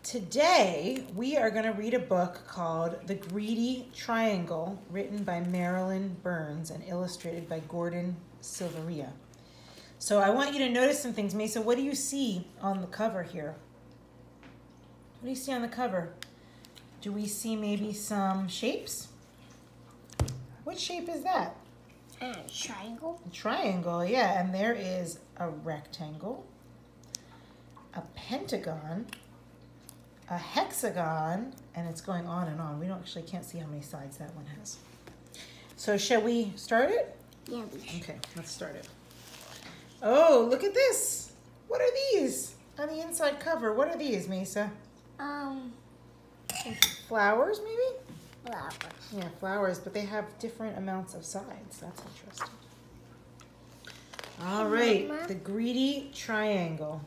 Today, we are going to read a book called The Greedy Triangle, written by Marilyn Burns and illustrated by Gordon Silveria. So I want you to notice some things. Maysa, what do you see on the cover here? What do you see on the cover? Do we see maybe some shapes? What shape is that? A triangle. A triangle, yeah. And there is a rectangle, a pentagon, a hexagon, and it's going on and on. We can't see how many sides that one has. So shall we start it? Yeah, we should. Okay, let's start it. Oh, look at this. What are these on the inside cover? What are these, Maysa? Flowers, maybe? Flowers. Yeah, flowers, but they have different amounts of sides. That's interesting. All right, Mama? The Greedy Triangle.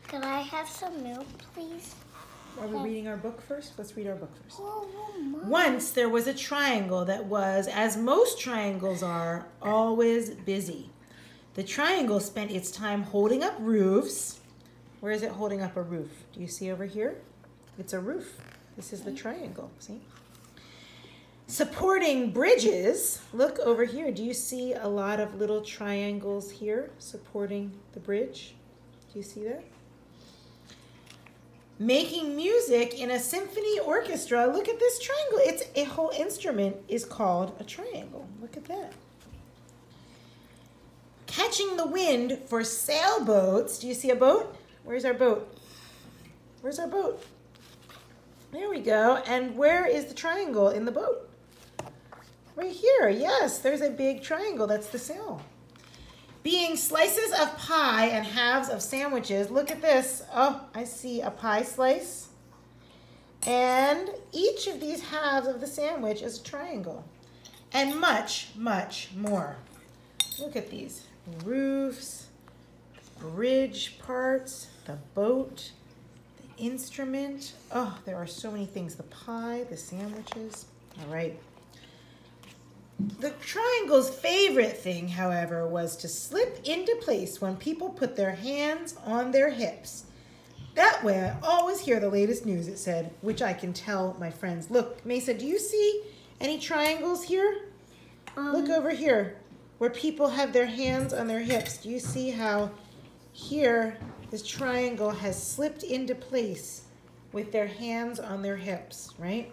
Could I have some milk, please? Are we reading our book first? Let's read our book first. Oh, Mama. Once there was a triangle that was, as most triangles are, always busy. The triangle spent its time holding up roofs. Where is it holding up a roof? Do you see over here? It's a roof. This is the triangle, see? Supporting bridges. Look over here. Do you see a lot of little triangles here supporting the bridge? Do you see that? Making music in a symphony orchestra. Look at this triangle. It's a whole instrument is called a triangle. Look at that. Catching the wind for sailboats. Do you see a boat? Where's our boat? Where's our boat? There we go. And where is the triangle in the boat? Right here. Yes, there's a big triangle. That's the sail. Being slices of pie and halves of sandwiches. Look at this. Oh, I see a pie slice. And each of these halves of the sandwich is a triangle. And much, much more. Look at these. Roofs, bridge parts, the boat, the instrument. Oh, there are so many things. The pie, the sandwiches. All right. The triangle's favorite thing, however, was to slip into place when people put their hands on their hips. That way, I always hear the latest news, it said, which I can tell my friends. Look, Maysa, do you see any triangles here? Look over here, where people have their hands on their hips. Do you see how here this triangle has slipped into place with their hands on their hips, right?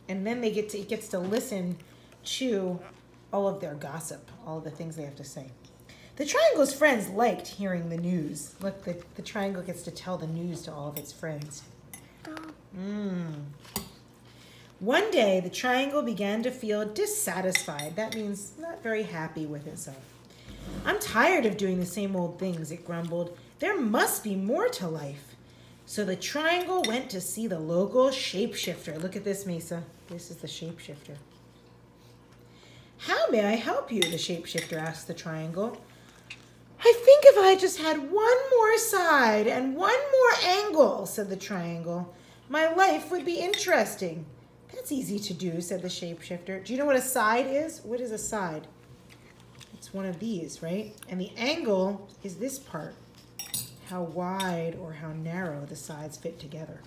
And then it gets to listen to all of their gossip, all of the things they have to say. The triangle's friends liked hearing the news. Look, the triangle gets to tell the news to all of its friends. One day, the triangle began to feel dissatisfied. That means not very happy with itself. I'm tired of doing the same old things, it grumbled. There must be more to life. So the triangle went to see the local shapeshifter. Look at this, Maysa. This is the shapeshifter. How may I help you? The shapeshifter asked the triangle. I think if I just had one more side and one more angle, said the triangle, my life would be interesting. That's easy to do, said the shapeshifter. Do you know what a side is? What is a side? It's one of these, right? And the angle is this part, how wide or how narrow the sides fit together.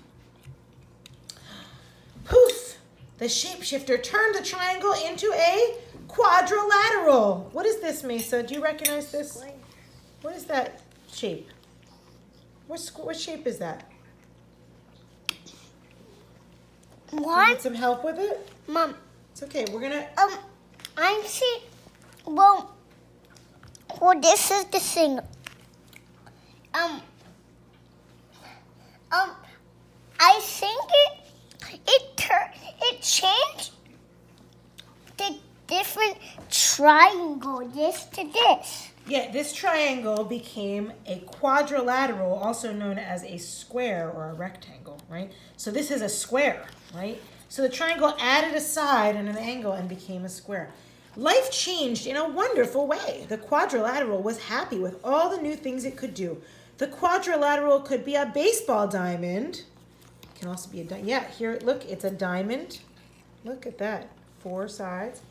Poof! The shapeshifter turned the triangle into a quadrilateral. What is this, Maysa? Do you recognize this? What is that shape? What shape is that? What? You need some help with it? Mom. It's okay. We're gonna. I see. Well, this is the thing. I think it changed the different triangle this to this. Yeah, this triangle became a quadrilateral, also known as a square or a rectangle, right? So this is a square, right? So the triangle added a side and an angle and became a square. Life changed in a wonderful way. The quadrilateral was happy with all the new things it could do. The quadrilateral could be a baseball diamond. It can also be a diamond. Yeah, here, look, it's a diamond. Look at that, 4 sides.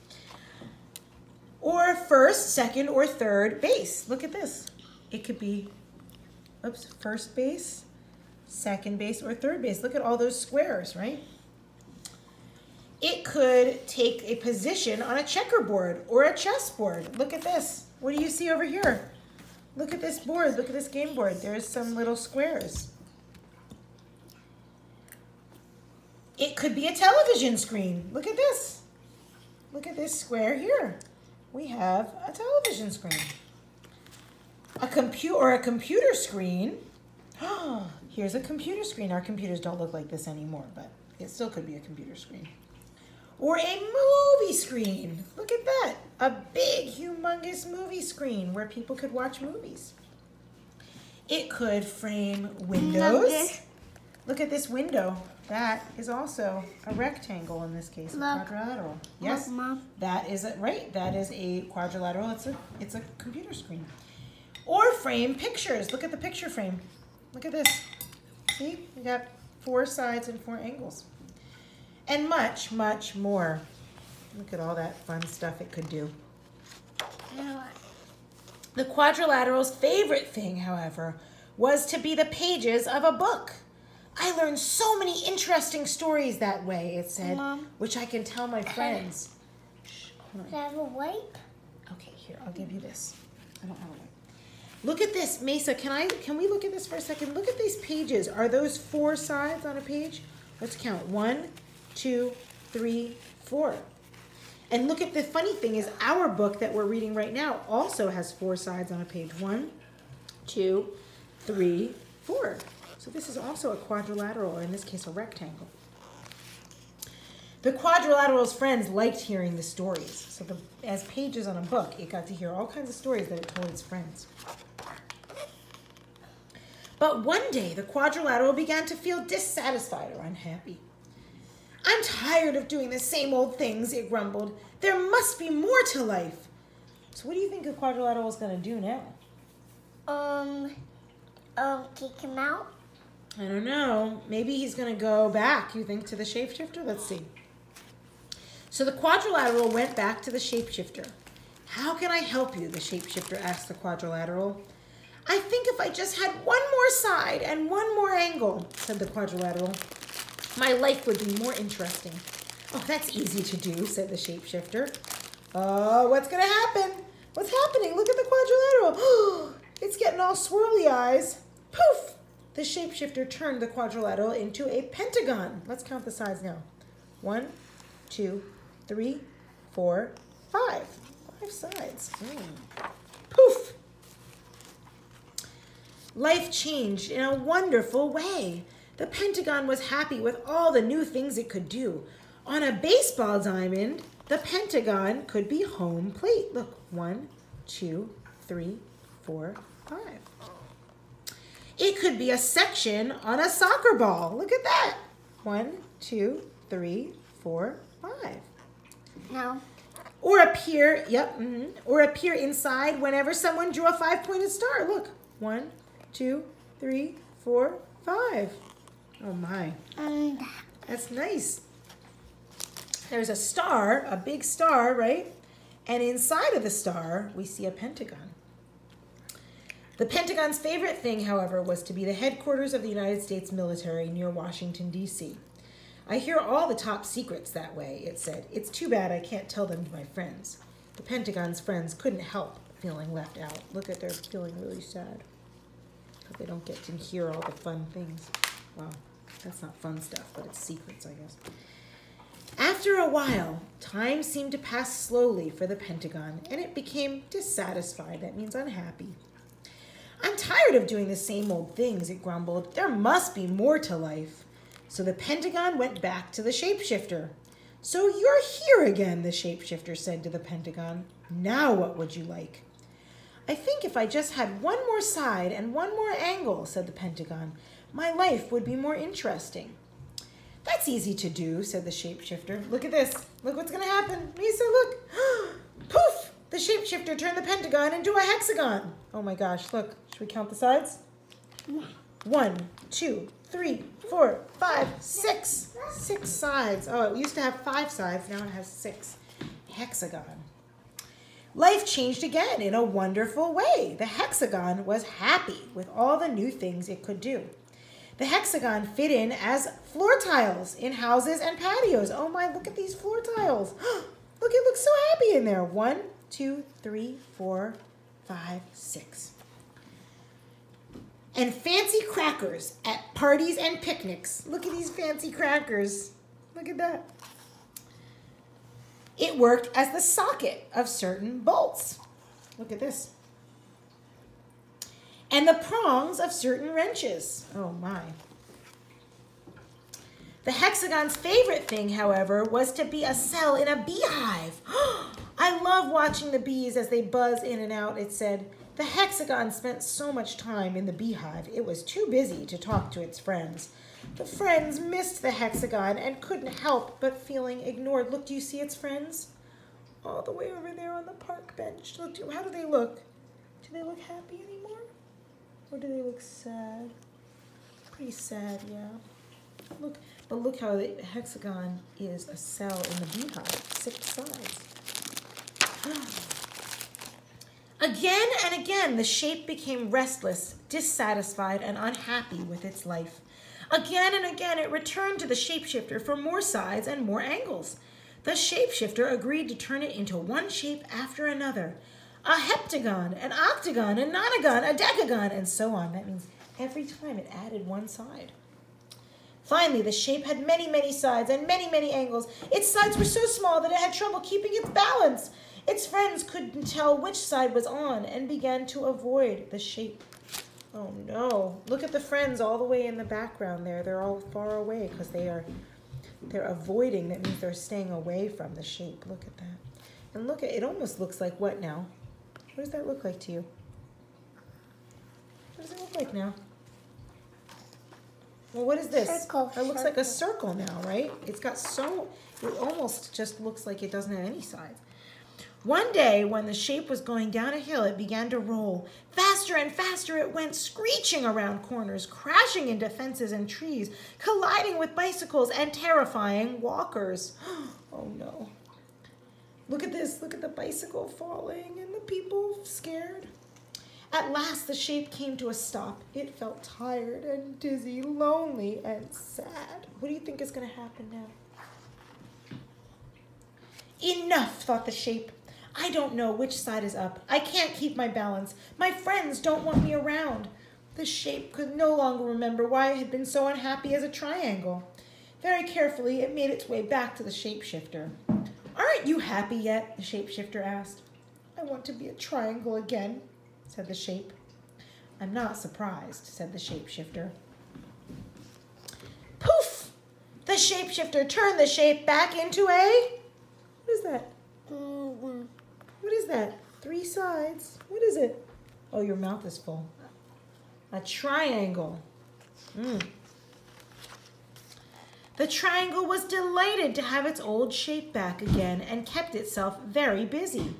Or first, second, or third base. Look at this. It could be, oops, first base, second base, or third base. Look at all those squares, right? It could take a position on a checkerboard or a chessboard. Look at this. What do you see over here? Look at this board. Look at this game board. There's some little squares. It could be a television screen. Look at this. Look at this square here. We have a television screen. A computer screen. Here's a computer screen. Our computers don't look like this anymore, but it still could be a computer screen. Or a movie screen. Look at that. A big, humongous movie screen where people could watch movies. It could frame windows. Look at this window. That is also a rectangle in this case, a quadrilateral. Yes, Mom. that is right. That is a quadrilateral. It's a computer screen. Or frame pictures. Look at the picture frame. Look at this. See, we got 4 sides and 4 angles. And much, much more. Look at all that fun stuff it could do. The quadrilateral's favorite thing, however, was to be the pages of a book. I learned so many interesting stories that way, it said, Mom. which I can tell my friends. Can I have a wipe? Okay, here, I'll give you this. I don't have a wipe. Look at this, Maysa. Can we look at this for a second? Look at these pages. Are those 4 sides on a page? Let's count. 1, 2, 3, 4. And look at the funny thing is our book that we're reading right now also has 4 sides on a page. 1, 2, 3, 4. So this is also a quadrilateral, or in this case, a rectangle. The quadrilateral's friends liked hearing the stories. So as pages on a book, it got to hear all kinds of stories that it told its friends. But one day, the quadrilateral began to feel dissatisfied or unhappy. I'm tired of doing the same old things, it grumbled. There must be more to life. So what do you think the quadrilateral is going to do now? Kick him out? I don't know. Maybe he's going to go back, you think, to the shapeshifter? Let's see. So the quadrilateral went back to the shapeshifter. How can I help you? The shapeshifter asked the quadrilateral. I think if I just had one more side and one more angle, said the quadrilateral, my life would be more interesting. Oh, that's easy to do, said the shapeshifter. Oh, what's going to happen? What's happening? Look at the quadrilateral. It's getting all swirly eyes. Poof! The shapeshifter turned the quadrilateral into a pentagon. Let's count the sides now. 1, 2, 3, 4, 5. 5 sides. Poof! Life changed in a wonderful way. The pentagon was happy with all the new things it could do. On a baseball diamond, the pentagon could be home plate. Look, 1, 2, 3, 4, 5. It could be a section on a soccer ball. Look at that. 1, 2, 3, 4, 5. No. Or appear, or appear inside whenever someone drew a 5-pointed star. Look, 1, 2, 3, 4, 5. Oh my. That's nice. There's a star, a big star, right? And inside of the star, we see a pentagon. The Pentagon's favorite thing, however, was to be the headquarters of the United States military near Washington, D.C. I hear all the top secrets that way, it said. It's too bad I can't tell them to my friends. The Pentagon's friends couldn't help feeling left out. Look at they're feeling really sad because they don't get to hear all the fun things. Wow, that's not fun stuff, but it's secrets, I guess. After a while, time seemed to pass slowly for the Pentagon, and it became dissatisfied. That means unhappy. I'm tired of doing the same old things, it grumbled. There must be more to life. So the Pentagon went back to the shapeshifter. So you're here again, the shapeshifter said to the Pentagon. Now what would you like? I think if I just had one more side and one more angle, said the Pentagon, my life would be more interesting. That's easy to do, said the shapeshifter. Look at this. Look what's going to happen. Maysa, look. Poof! The shapeshifter turned the pentagon into a hexagon. Oh my gosh, look. Should we count the sides? 1, 2, 3, 4, 5, 6. 6 sides. Oh, it used to have 5 sides. Now it has 6. Hexagon. Life changed again in a wonderful way. The hexagon was happy with all the new things it could do. The hexagon fit in as floor tiles in houses and patios. Oh my, look at these floor tiles. Look, it looks so happy in there. 1, 2, 3, 4, 5, 6. And fancy crackers at parties and picnics. Look at these fancy crackers. Look at that. It worked as the socket of certain bolts. Look at this. And the prongs of certain wrenches. Oh my. The hexagon's favorite thing, however, was to be a cell in a beehive. I love watching the bees as they buzz in and out, it said. The hexagon spent so much time in the beehive, it was too busy to talk to its friends. The friends missed the hexagon and couldn't help but feeling ignored. Look, do you see its friends? All the way over there on the park bench. Look, how do they look? Do they look happy anymore? Or do they look sad? Pretty sad, yeah. Look, but look how the hexagon is a cell in the beehive. 6 sides. Again and again, the shape became restless, dissatisfied, and unhappy with its life. Again and again, it returned to the shapeshifter for more sides and more angles. The shapeshifter agreed to turn it into one shape after another. A heptagon, an octagon, a nonagon, a decagon, and so on. That means every time it added one side. Finally, the shape had many, many sides and many, many angles. Its sides were so small that it had trouble keeping its balance. Its friends couldn't tell which side was on and began to avoid the shape. Oh no, look at the friends all the way in the background there. They're all far away because they're avoiding. That means they're staying away from the shape. Look at that. And look at it, almost looks like what now? What does that look like to you? What does it look like now? Well, what is this? Circle. It looks like a circle now, right? It's got it almost just looks like it doesn't have any sides. One day, when the shape was going down a hill, it began to roll. Faster and faster it went, screeching around corners, crashing into fences and trees, colliding with bicycles and terrifying walkers. Oh no. Look at this. Look at the bicycle falling and the people scared. At last, the shape came to a stop. It felt tired and dizzy, lonely and sad. What do you think is going to happen now? Enough, thought the shape. I don't know which side is up. I can't keep my balance. My friends don't want me around. The shape could no longer remember why it had been so unhappy as a triangle. Very carefully, it made its way back to the shapeshifter. Aren't you happy yet? The shapeshifter asked. I want to be a triangle again, said the shape. I'm not surprised, said the shapeshifter. Poof! The shapeshifter turned the shape back into a... What is that? What is that? 3 sides. What is it? Oh, your mouth is full. A triangle. The triangle was delighted to have its old shape back again and kept itself very busy.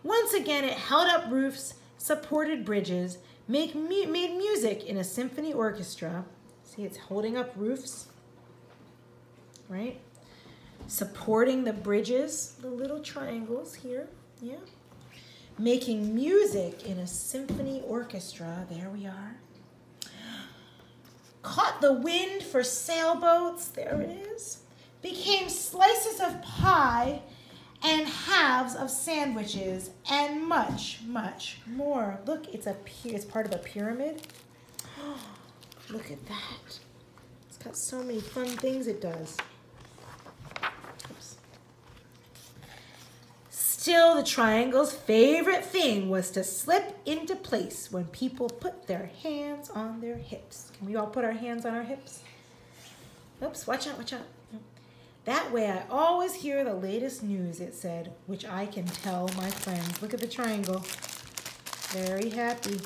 Once again, it held up roofs, supported bridges, made music in a symphony orchestra. See, it's holding up roofs, right? Supporting the bridges, the little triangles here, yeah. Making music in a symphony orchestra, there we are. Caught the wind for sailboats, there it is. Became slices of pie and halves of sandwiches and much, much more. Look, it's part of a pyramid. Look at that. It's got so many fun things it does. Oops. Still, the triangle's favorite thing was to slip into place when people put their hands on their hips. Can we all put our hands on our hips? Oops, watch out, watch out. That way I always hear the latest news, it said, which I can tell my friends. Look at the triangle. Very happy.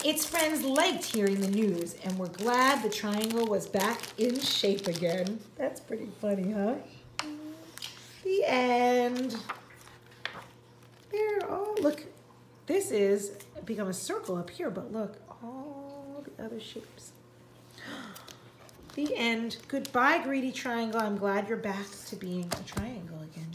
Its friends liked hearing the news and were glad the triangle was back in shape again. That's pretty funny, huh? The end. There, oh, look. This is become a circle up here, but look, all the other shapes. The end. Goodbye, greedy triangle. I'm glad you're back to being a triangle again.